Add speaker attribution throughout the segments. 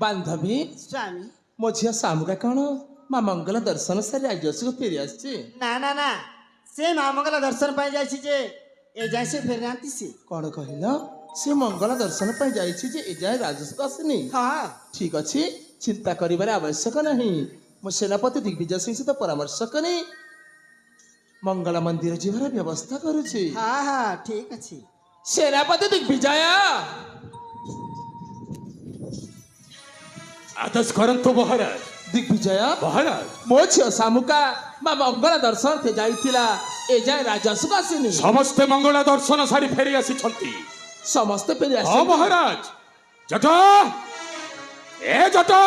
Speaker 1: बांधवी
Speaker 2: स्वामी
Speaker 1: मो झिया सामुका कौन माँ मंगल दर्शन सारी आज को फेरी आसी
Speaker 2: ना ना ना से माँ मंगला दर्शन पाई जाइछि जे ए जाय से फेर नांती से
Speaker 1: कौन कहल से मंगल दर्शन पर जाइए जे एजाए राजस्व आसनी
Speaker 2: हां
Speaker 1: ठीक अच्छे चिंता करिबार आवश्यक नहीं मो सेनापति दिग्विजय सिंह सहित परामर्श करी मंगल मंदिर जीवर व्यवस्था करुछि
Speaker 2: हां हां ठीक अछि
Speaker 1: सेनापति दिग्विजय
Speaker 3: आदेश करंतु महाराज।
Speaker 1: दिग्विजय
Speaker 3: महाराज
Speaker 1: मो झियो सामुका माँ मंगल दर्शन थे जाइथिला एजाए राजस्व आसनी
Speaker 3: समस्ते मंगला दर्शन सारी फेरी आसी
Speaker 1: समस्त फेरी
Speaker 3: हाँ
Speaker 1: आसी
Speaker 3: महाराज। जटा ए जटा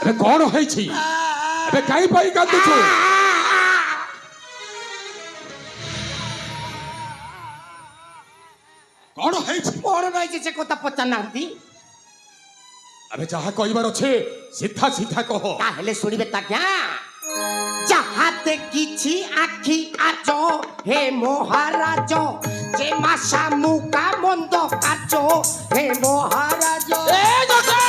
Speaker 3: अबे कौन है छी अबे काई पाई कांदु छु कौन है छी
Speaker 2: कोन रहि जे कोता पता नांती
Speaker 3: अबे जहा कहबार छे सीधा सीधा कहो
Speaker 2: ताहेले सुनिबे ताज्ञा যাহা দেখিছি আখি আজ হে মহারাজ যে মাসা মুকা মন্দ কাজ হে মহারাজ
Speaker 1: ए जटा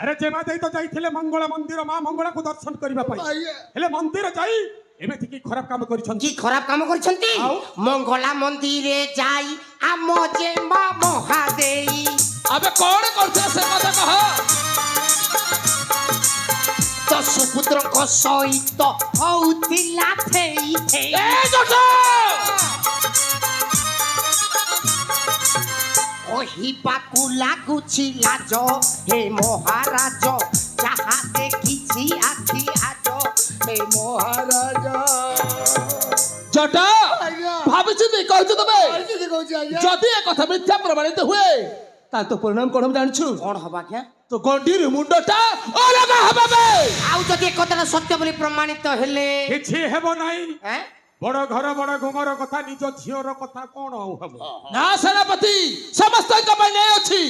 Speaker 3: अरे जेमा देई तो जाइथिले मंगला मंदिर मां मंगला को दर्शन करबा पाई हेले मंदिर जाई एमेथि की खराब काम करिछन
Speaker 2: কি খরাপ কাম করছন্তি মঙ্গলা মন্দিরে যাই আম যে মা মহাদেই
Speaker 1: अबे कौन करते से कथा कह
Speaker 2: তো সুপুত্রଙ୍କ সহিত হউতিলা থেই থেই
Speaker 1: ए जटा
Speaker 2: কহিবাকু লাগুছি লাজ হে মহারাজ যাহা দেখিছি আখি আজ হে মহারাজ
Speaker 1: जटा भाबिछि दे कहछु तबे जदि ए कथा मिथ्या प्रमाणित हुए ता तो परिणाम कोन हम जानछु
Speaker 2: কোন হবা क्या
Speaker 1: तो गंडीर मुंडटा अलगा हबाबे
Speaker 2: ଆଉ ଯଦି ଏ କଥାଟା ସତ୍ୟ ବୋଲି ପ୍ରମାଣିତ ହେଲେ
Speaker 3: किछि हेबो नाही
Speaker 2: हैं
Speaker 3: बड़ घर बड़ घुमर कथा निज झियर कथा कोन हेबो
Speaker 1: ना सेनापति समस्त का पाई नहीं अछि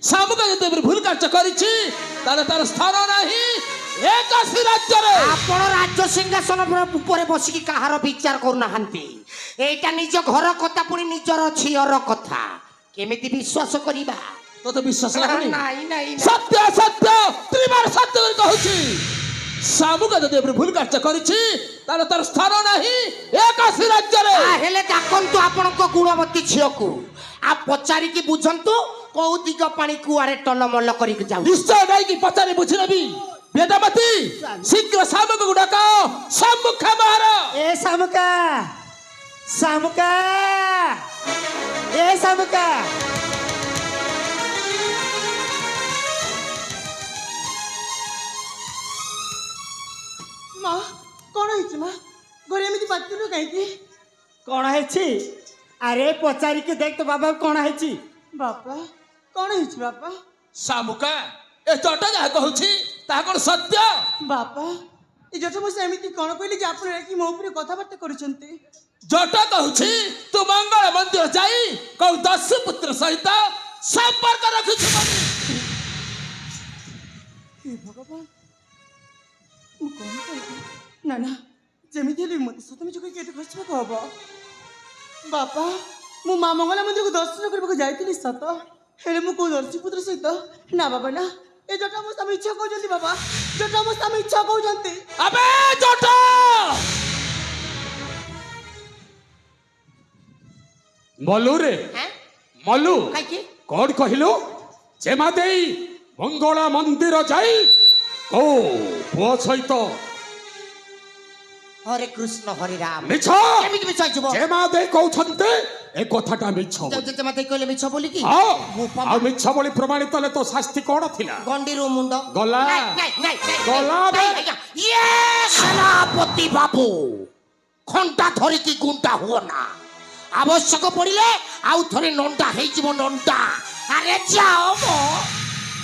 Speaker 1: सामुका जते भूल कार्य करिछि तार तार स्थान नाही एकासी राज्य रे
Speaker 2: ଆପଣ ରାଜ୍ୟ ସିଂହାସନ ଉପରେ ବସିକି କାହାର ବିଚାର କରୁନାହାନ୍ତି ଏଇଟା ନିଜ ଘର କଥା ପୁଣି ନିଜର ଝିଅର କଥା କେମିତି ବିଶ୍ୱାସ କରିବା
Speaker 1: तो तो विश्वास लागुनी
Speaker 2: ନାଇଁ ନାଇଁ
Speaker 1: सत्य सत्य त्रिबार सत्य कहूछि सामुका जते भूल कार्य करिछि तार तार स्थान नाही एकासी राज्य रे
Speaker 2: ହେଲେ ଡାକନ୍ତୁ ଆପଣଙ୍କ ଗୁଣବତୀ ଝିଅକୁ ଆଉ ପଚାରିକି ବୁଝନ୍ତୁ କୋଉ ଦିଗ ପାଣି କୁଆଡେ ଟଲମଲ କରିକି ଯାଉ
Speaker 1: निश्चय नहीं कि पचारे बुझिनबी वेदमती शीघ्र सामुक गुडाक सम्मुख महार
Speaker 2: ଏ ଶାମୁକା ଶାମୁକା ଏ ଶାମୁକା
Speaker 4: মা কোন হইছে মা ঘরে এমিতি পাতিলু কাইকি
Speaker 2: କଣ ହେଇଛି ଆରେ ପଚାରିକି ଦେଖ ତ ବାବା କଣ ହେଇଛି
Speaker 4: বাপা কোন হইছে বাপা
Speaker 1: सामुका ए चटा जा कहूछि ता कोन सत्य
Speaker 4: বাপা এই জটা মশা এমিতি কোন কইলি যে আপনি কি মো উপরে কথাবার্তা করছন্তি
Speaker 1: जटा कहूछि तू मंगल मंदिर जाई कौ 10 पुत्र सहित संपर्क रखिछु
Speaker 4: হে ভগবান মু কোন কইলি না না যেমিতি হেলি মতে সতমি চুকে কেটে খসবা হব বাপা মু মা মঙ্গলা মন্দিরକୁ দর্শନ କରିବାକୁ ଯାଇଥିଲି ସତ ହେଲେ ମୁଁ କୋଉ ଦର୍ଶୀ ପୁତ୍ର ସହିତ ନା ବାବା ନା ଏ ଜଟା ମୋ ସ୍ୱାମୀ ଇଚ୍ଛା କହୁଛନ୍ତି ବାବା ଜଟା ମୋ ସ୍ୱାମୀ ଇଚ୍ଛା କହୁଛନ୍ତି
Speaker 1: अबे जटा
Speaker 3: मलु रे
Speaker 2: हैं
Speaker 3: मलु
Speaker 2: କାହିଁକି
Speaker 3: कौन कहिलु जेमा देई मंगला मंदिर जाई ओ पुओ सहित
Speaker 2: हरे कृष्ण हरे राम
Speaker 3: मिछ
Speaker 2: କେମିତି ମିଛ ହେଇଯିବ
Speaker 3: जेमा देई कहउछन्ते ए कथाटा मिछ
Speaker 2: ଯେତେ ମତେ କହିଲେ ମିଛ ବୋଲି କି
Speaker 3: हां
Speaker 2: ମୁଁ
Speaker 3: आ मिछ बोली प्रमाणित ले तो शास्ति कोन थिला
Speaker 2: ଗଣ୍ଡିରୁ ମୁଣ୍ଡ
Speaker 3: ଗଲା। ଗଲା ବେ।
Speaker 2: ଇଏ ସେନାପତି ବାବୁ ଖଣ୍ଡା ଧରିକି ଗୁଣ୍ଡା ହୁଅ ନା ଆବଶ୍ୟକ ପଡ଼ିଲେ ଆଉ ଥରେ ନଣ୍ଡା ହେଇଯିବ ନଣ୍ଡା। ଆରେ ଯାଅ ମୋ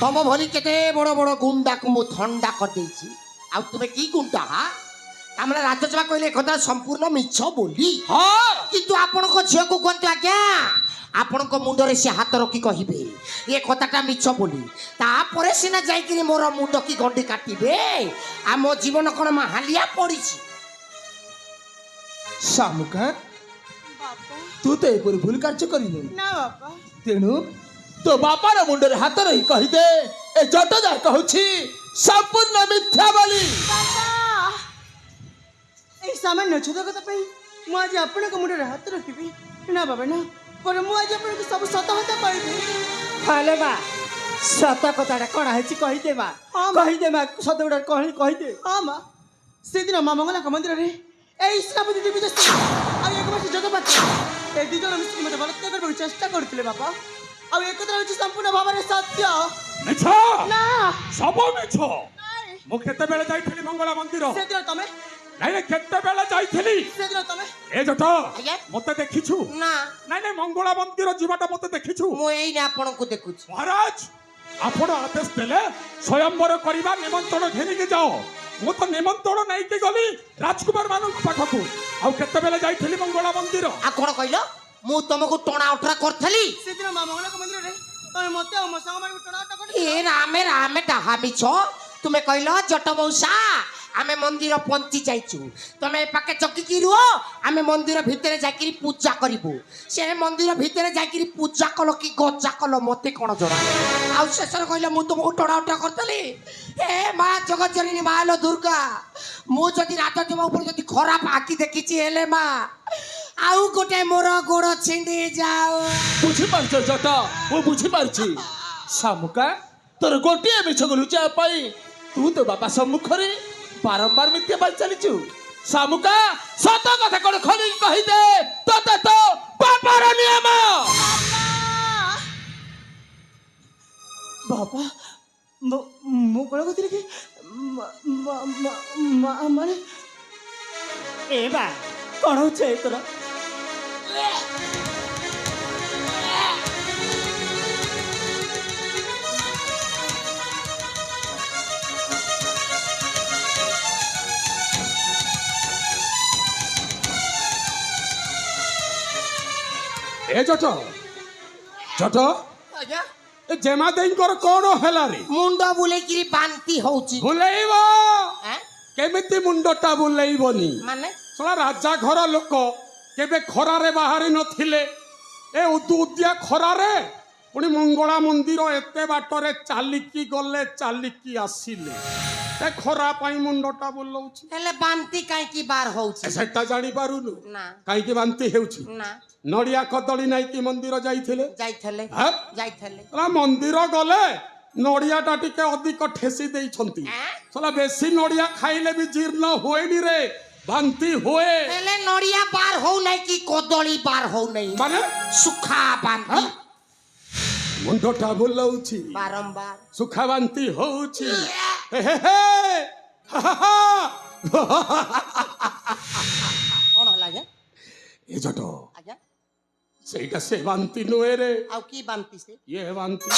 Speaker 2: ତମ ଭଳି କେତେ ବଡ଼ ବଡ଼ ଗୁଣ୍ଡାକୁ ମୁଁ ଥଣ୍ଡା କରିଦେଇଛି। ଆଉ ତୁମେ କି ଗୁଣ୍ଡା ତାମାନେ ରାଜସଭା କହିଲେ ଏକଥା ସମ୍ପୂର୍ଣ୍ଣ ମିଛ ବୋଲି।
Speaker 1: ହଁ
Speaker 2: କିନ୍ତୁ ଆପଣଙ୍କ ଝିଅକୁ କୁହନ୍ତୁ ଆଜ୍ଞା, ଆପଣଙ୍କ ମୁଣ୍ଡରେ ସେ ହାତ ରଖି କହିବେ ଏ କଥାଟା ମିଛ ବୋଲି। ତାପରେ ସିନା ଯାଇକିରି ମୋର ମୁଣ୍ଡ କି ଗଣ୍ଡି କାଟିବେ। ଆମ ଜୀବନ କ'ଣ ହାଲିଆ ପଡ଼ିଛି?
Speaker 1: ଶାମୁକା
Speaker 4: ବାପା
Speaker 1: ତୁ ତ ଏପରି ଭୁଲ କାର୍ଯ୍ୟ କରିନୁ।
Speaker 4: ନା ବାପା
Speaker 1: ତେଣୁ ତୋ ବାପାର ମୁଣ୍ଡରେ ହାତ ରହି କହିଦେ ଏ ଜଟ ଯାହା କହୁଛି ସମ୍ପୂର୍ଣ୍ଣ ମିଥ୍ୟା ବୋଲି।
Speaker 4: ବାପା এই সামান্য ছোট কথা পাই ମୁଁ ଆଜି ଆପଣଙ୍କ ମୁଣ୍ଡରେ ହାତ ରଖିବି ନା ବାବା ନା ପରେ ମୁଁ ଆଜି ଆପଣଙ୍କୁ ସବୁ ସତ କଥା କହିବି।
Speaker 5: ହେଲେ ମା ସତ କଥାଟା କ'ଣ ହେଇଛି କହିଦେ ମା।
Speaker 4: ହଁ ମା।
Speaker 5: କହିଦେ ମା ସତ ଗୁଡ଼ା କହିଦେ।
Speaker 4: ହଁ ମା ସେଦିନ ମା ମଙ୍ଗଳାଙ୍କ ମନ୍ଦିରରେ এই ଶ୍ରାବତୀ ଦେବୀ ଆଉ ଏକ ବର୍ଷ ଜଗପାତ୍ର ଏ ଦୁଇ ଜଣ ମିଶିକି ମୋତେ ବଳାତ୍କାର କରିବାକୁ ଚେଷ୍ଟା କରୁଥିଲେ ବାପା। ଆଉ ଏ କଥା ହେଉଛି ସମ୍ପୂର୍ଣ୍ଣ ଭାବରେ ସତ୍ୟ।
Speaker 3: ମିଛ
Speaker 4: ନା
Speaker 3: ସବୁ ମିଛ।
Speaker 4: ନାଇଁ,
Speaker 3: ମୁଁ କେତେବେଳେ ଯାଇଥିଲି ମଙ୍ଗଳା ମନ୍ଦିର?
Speaker 4: ସେଦିନ ତମେ
Speaker 3: ନାଇଁ ନାଇଁ କେତେବେଳେ ଯାଇଥିଲି?
Speaker 4: ସେଦିନ ତମେ
Speaker 3: ଏ ଜଟ
Speaker 2: ଆଜ୍ଞା?
Speaker 3: ମତେ ଦେଖିଛୁ?
Speaker 2: ନା
Speaker 3: ନାଇଁ ନାଇଁ ମଙ୍ଗଳା ମନ୍ଦିର ଯିବାଟା ମତେ ଦେଖିଛୁ?
Speaker 2: ମୁଁ ଏଇନେ ଆପଣଙ୍କୁ ଦେଖୁଛି।
Speaker 3: ମହାରାଜ ଆପଣ ଆଦେଶ ଦେଲେ ସ୍ୱୟଂବର କରିବା ନିମନ୍ତ୍ରଣ ଘେନିକି ଯାଅ। ମୁଁ ତ ନିମନ୍ତ୍ରଣ ନେଇକି ଗଲି ରାଜକୁମାର ମାନଙ୍କ ପାଖକୁ। ଆଉ କେତେବେଳେ ଯାଇଥିଲି ମଙ୍ଗଳା ମନ୍ଦିର?
Speaker 2: ଆଉ କ'ଣ କହିଲ? ମୁଁ ତମକୁ ଟଣା ଉଠରା କରିଥିଲି?
Speaker 4: ସେଦିନ ମା ମଙ୍ଗଳାଙ୍କ ମନ୍ଦିରରେ ତମେ ମୋତେ ଆଉ ମୋ ସାଙ୍ଗମାନଙ୍କୁ ଟଣାଟା
Speaker 2: ଏ
Speaker 4: କରିଥିଲ।
Speaker 2: ରାମେ ରାମେ ଡାହା ମିଛ। ତୁମେ କହିଲ ଜଟ ମଉସା ଆମେ ମନ୍ଦିର ପହଞ୍ଚି ଯାଇଛୁ, ତମେ ଏ ପାଖେ ଚକିକି ରୁହ, ଆମେ ମନ୍ଦିର ଭିତରେ ଯାଇକିରି ପୂଜା କରିବୁ। ସେ ମନ୍ଦିର ଭିତରେ ଯାଇକିରି ପୂଜା କଲ କି ଗଜା କଲ ମତେ କ'ଣ ଜଣା। ଆଉ ଶେଷରେ କହିଲେ ମୁଁ ତୁମକୁ ଟଣା ଉଠା କରିଥିଲି। ଏ ମା ଜଗତଜନନୀ ମା ଲୋ ଦୁର୍ଗା, ମୁଁ ଯଦି ରାଜଜମ ଉପରେ ଯଦି ଖରାପ ଆଖି ଦେଖିଛି ହେଲେ ମା ଆଉ ଗୋଟେ ମୋର ଗୋଡ଼ ଛିଣ୍ଡି ଯାଉ।
Speaker 1: ବୁଝିପାରୁଛ ଜଟ ମୁଁ ବୁଝିପାରୁଛି। ଶାମୁକା ତୋର ଗୋଟିଏ ମିଛକୁ ଲୁଚାଇବା ପାଇଁ ତୁ ତୋ ବାପା ସମ୍ମୁଖରେ ବାରମ୍ବାର ମିଥ୍ୟା ବାଜି ଚାଲିଛୁ। ଶାମୁକା ସତ କଥା କ'ଣ ଖୋଲିକି କହିଦେ ତୋତେ ତ ବାପାର ନିୟମ।
Speaker 4: ବାପା ମୁଁ କ'ଣ କହୁଥିଲି କି ମାନେ
Speaker 5: ଏ ମା କ'ଣ ହଉଛି ତୋର?
Speaker 3: ଏ ଜଟ ଜଟ
Speaker 2: ଆଜ୍ଞା
Speaker 3: ଏ ଜେମା ଦେଈଙ୍କର କ'ଣ ହେଲା ରେ?
Speaker 2: ମୁଣ୍ଡ ବୁଲେଇକିରି ବାନ୍ତି ହଉଛି।
Speaker 3: ବୁଲେଇବ
Speaker 2: ଆଁ?
Speaker 3: କେମିତି ମୁଣ୍ଡଟା ବୁଲେଇବନି?
Speaker 2: ମାନେ
Speaker 3: ଶଳା ରାଜା ଘର ଲୋକ କେବେ ଖରାରେ ବାହାରି ନଥିଲେ। ଏ ଉଦୁଉଦିଆ ଖରାରେ ପୁଣି ମଙ୍ଗଳା ମନ୍ଦିର ଏତେ ବାଟରେ ଚାଲିକି ଗଲେ ଚାଲିକି ଆସିଲେ। ଏ ଖରା ପାଇଁ ମୁଣ୍ଡଟା ବୁଲଉଛି।
Speaker 2: ହେଲେ ବାନ୍ତି କାହିଁକି ବାର ହଉଛି?
Speaker 3: ସେଟା ଜାଣିପାରୁନୁ
Speaker 2: ନା
Speaker 3: କାହିଁକି ବାନ୍ତି ହେଉଛି?
Speaker 2: ନା
Speaker 3: ନଡ଼ିଆ କଦଳୀ ନାଇକି ମନ୍ଦିର ଯାଇଥିଲେ।
Speaker 2: ଯାଇଥିଲେ
Speaker 3: ହଁ?
Speaker 2: ଯାଇଥିଲେ।
Speaker 3: ଶଳା ମନ୍ଦିର ଗଲେ ନଡ଼ିଆଟା ଟିକେ ଅଧିକ ଠେସି ଦେଇଛନ୍ତି। ଶଳା ବେଶୀ ନଡ଼ିଆ ଖାଇଲେ ବି ଜୀର୍ଣ୍ଣ ହୁଏନି ରେ, ବାନ୍ତି ହୁଏ।
Speaker 2: ହେଲେ ନଡ଼ିଆ ବାର ହଉନାହିଁ କି କଦଳୀ ବାର ହଉନାହିଁ,
Speaker 3: ମାନେ
Speaker 2: ସୁଖା ବାନ୍ତି
Speaker 3: ମୁଣ୍ଡଟା ବୁଲଉଛି,
Speaker 2: ବାରମ୍ବାର।
Speaker 3: ସୁଖା ବାନ୍ତି ହଉଛି। ହେ ହେ ହେ ହା ହା ହା।
Speaker 2: କ'ଣ ହେଲା ଆଜ୍ଞା?
Speaker 3: ଏ ଜଟ
Speaker 2: ଆଜ୍ଞା
Speaker 3: ସେଇଟା ସେ ବାନ୍ତି ନୁହେଁ ରେ,
Speaker 2: ଆଉ କି ବାନ୍ତି ସେ?
Speaker 3: ଇଏ ବାନ୍ତି।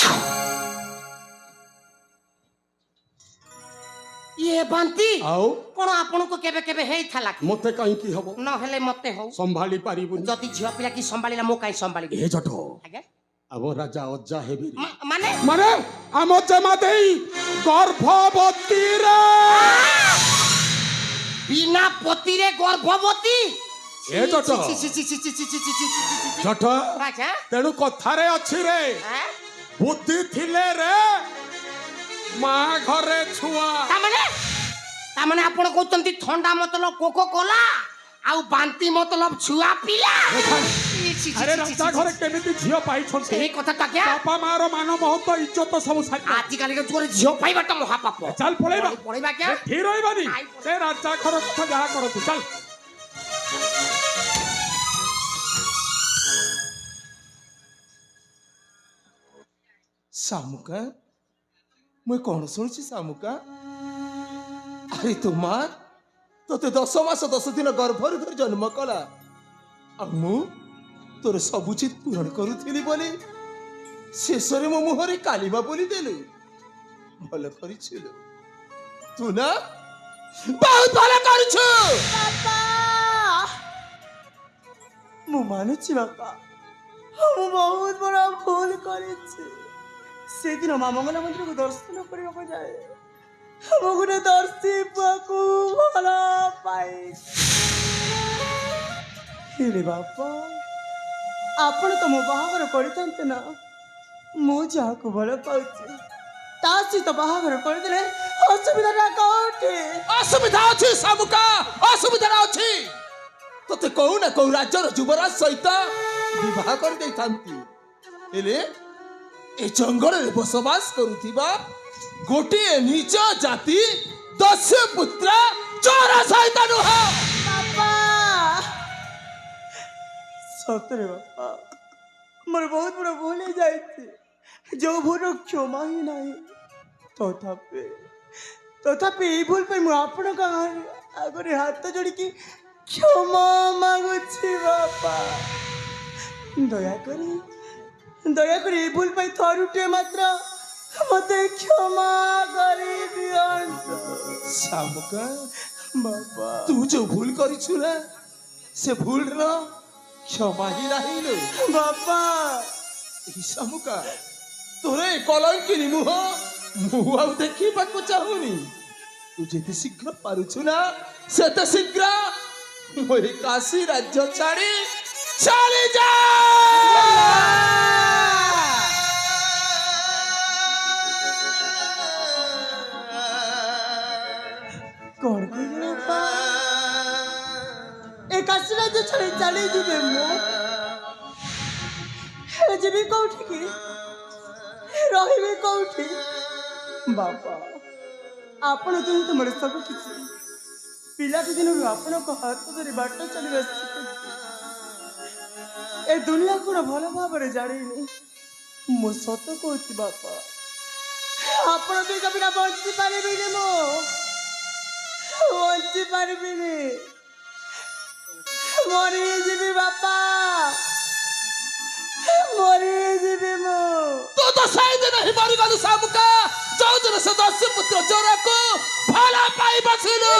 Speaker 2: ଇଏ ବାନ୍ତି
Speaker 3: ଆଉ
Speaker 2: କ'ଣ ଆପଣଙ୍କୁ କେବେ କେବେ ହେଇଥିଲା କି?
Speaker 3: ମତେ କାହିଁକି ହବ?
Speaker 2: ନହେଲେ ମତେ ହଉ।
Speaker 3: ସମ୍ଭାଳି ପାରିବୁନି।
Speaker 2: ଯଦି ଝିଅ ପିଲା କି ସମ୍ଭାଳିଲା ମୁଁ କାହିଁ ସମ୍ଭାଳିବି?
Speaker 3: ଏ ଜଟ
Speaker 2: ଆଜ୍ଞା
Speaker 3: ଆମ ରାଜା ଅଜା ହେବି ରେ।
Speaker 2: ମାନେ
Speaker 3: ମାନେ ଆମ ଜେମା ଦେଇ ଗର୍ଭବତୀ ରେ।
Speaker 2: ବିନା ପତିରେ ଗର୍ଭବତୀ?
Speaker 3: ଏ ଜଟ
Speaker 2: ଛି, ଛି, ଛି, ଛି, ଛି, ଛି, ଛି, ଛି, ଛି, ଛି, ଛି।
Speaker 3: ଜଟ
Speaker 2: ଆଜ୍ଞା
Speaker 3: ତେଣୁ କଥାରେ ଅଛି ରେ,
Speaker 2: ଆଁ?
Speaker 3: ବୁଦ୍ଧି ଥିଲେ ରେ ମା ଘରେ ଛୁଆ।
Speaker 2: ତାମାନେ ଆପଣ କହୁଛନ୍ତି ଥଣ୍ଡା ମତଲବ କୋକୋ କୋଲା ଆଉ ବାନ୍ତି ମତଲବ ଛୁଆ ପିଲା? ଛି, ଛି,
Speaker 3: ଆରେ
Speaker 2: ଛି, ଛି,
Speaker 3: ରାଜା
Speaker 2: ଛି,
Speaker 3: ଘରେ କେମିତି ଝିଅ ପାଇଛନ୍ତି?
Speaker 2: ସେଇ କଥା ତ ଆଜ୍ଞା।
Speaker 3: ବାପା ମାର ମାନ ମହତ୍ଵ ଇଜ୍ଜତ ସବୁ ସାରି
Speaker 2: ଆଜିକାଲିକା ଯୁଗରେ ଝିଅ ପାଇବାଟା ମହାପାପ।
Speaker 3: ଚାଲ ପଳେଇବା।
Speaker 2: ପଳେଇବା ଆଜ୍ଞା।
Speaker 3: ଏଠି ରହିବାନି।
Speaker 2: ଆଇ
Speaker 3: ସେ ରାଜା ଘର କଥା ଯାହା କରନ୍ତୁ ଚାଲ।
Speaker 1: ଶାମୁକା ମୁଁ କ'ଣ ଶୁଣୁଛି ଶାମୁକା? ଆରେ ତୋ ମା ତୋତେ 10 ମାସ 10 ଦିନ ଗର୍ଭରେ ଧରି ଜନ୍ମ କଲା। ଆଉ ମୁଁ ତୋର ସବୁ ଚିତ ପୂରଣ କରୁଥିଲି ବୋଲି ଶେଷରେ ମୋ ମୁହଁରେ କାଲିମା ବୋଲି ଦେଲୁ। ଭଲ କରିଛୁ ତୁ ନା, ବହୁତ ଭଲ କରିଛୁ।
Speaker 4: ବାପା ମୁଁ ମାନୁଛି ବାପା, ମୁଁ ବହୁତ ବଡ଼ ଭୁଲ କରିଛି। ସେଦିନ ମା ମଙ୍ଗଳା ମନ୍ଦିରକୁ ଦର୍ଶନ କରିବାକୁ ଯାଏ ମୁଁ ଗୋଟେ ଦର୍ଶୀ ପୁଅକୁ ଭଲ ପାଇ। ହେଲେ ବାପା ଆପଣ ତ ମୋ ବାହାଘର କରିଥାନ୍ତେ ନା। ମୁଁ ଯାହାକୁ ଭଲ ପାଉଛି ତା ସହିତ ବାହାଘର କରିଦେଲେ ଅସୁବିଧାଟା କୋଉଠି?
Speaker 1: ଅସୁବିଧା ଅଛି ଶାମୁକା, ଅସୁବିଧା ଅଛି। ତତେ କୋଉ ନା କୋଉ ରାଜ୍ୟର ଯୁବରାଜ ସହିତ ବିବାହ କରିଦେଇଥାନ୍ତି, ହେଲେ ଏ ଜଙ୍ଗଲରେ ବସବାସ କରୁଥିବା ଗୋଟିଏ ନିଜ ଜାତି ଦସ୍ୟୁ ପୁତ୍ର ଚୋର ସହିତ ନୁହଁ।
Speaker 4: ବାପା ସତରେ ବାପା ମୋର ବହୁତ ବଡ଼ ଭୁଲ ହେଇଯାଇଛି, ଯୋଉ ଭୁଲର କ୍ଷମା ହିଁ ନାହିଁ। ତଥାପି ଏଇ ଭୁଲ ପାଇଁ ମୁଁ ଆପଣଙ୍କ ଆଗରେ ହାତ ଯୋଡ଼ିକି କ୍ଷମା ମାଗୁଛି ବାପା। ଦୟାକରି ଏଇ ଭୁଲ ପାଇଁ ଥରୁଟିଏ ମାତ୍ର ମତେ କ୍ଷମା କରିଦିଅନ୍ତୁ
Speaker 1: ଶାମୁକା,
Speaker 4: ବାପା।
Speaker 1: ତୁ ଯୋଉ ଭୁଲ କରିଛୁ ନା, ସେ ଭୁଲର କ୍ଷମା ହିଁ ନାହିଁ ଲୋ
Speaker 4: ବାପା
Speaker 1: ଏହି ଶାମୁକା। ତୋର ଏ କଲଙ୍କିନି ମୁହଁ ମୁଁ ଆଉ ଦେଖିବାକୁ ଚାହୁଁନି। ତୁ ଯେତେ ଶୀଘ୍ର ପାରୁଛୁ ନା ସେତେ ଶୀଘ୍ର ମୋ ଏ କାଶୀ ରାଜ୍ୟ ଛାଡ଼ି ଚାଲି ଯା।
Speaker 4: କଣ କହିଲେ ବାପା? ଏ କାଶୀ ରାଜ୍ୟ ଛାଡ଼ି ଚାଲି ଯିବେ ମୁଁ? ଯିବି କୋଉଠିକି? ରହିବି କୋଉଠି? ବାପା ଆପଣ ତ ହିଁ ତୁମର ସବୁ କିଛି। ପିଲାଟି ଦିନରୁ ଆପଣଙ୍କ ହାତ ଧରି ବାଟ ଚାଲିବା ଶିଖିଛି। ଏ ଦୁନିଆ କଣ ଭଲ ଭାବରେ ଜାଣିନି। ମୁଁ ସତ କହୁଛି ବାପା, ଆପଣ ଦୁଇଙ୍କ ବିନା ବଞ୍ଚି ପାରିବିନି, ମୁଁ ବଞ୍ଚି ପାରିବିନି, ମରିଯିବି ବାପା, ମରିଯିବି ମୁଁ।
Speaker 1: ତୁ ତ ସେଇଦିନ ହିଁ ମରିଗଲୁ ଶାମୁକା, ଯୋଉଦିନ ସେ ଦସ୍ୟୁ ପୁତ୍ର ଚୋରକୁ ଭଲ ପାଇ ବସିଲୁ।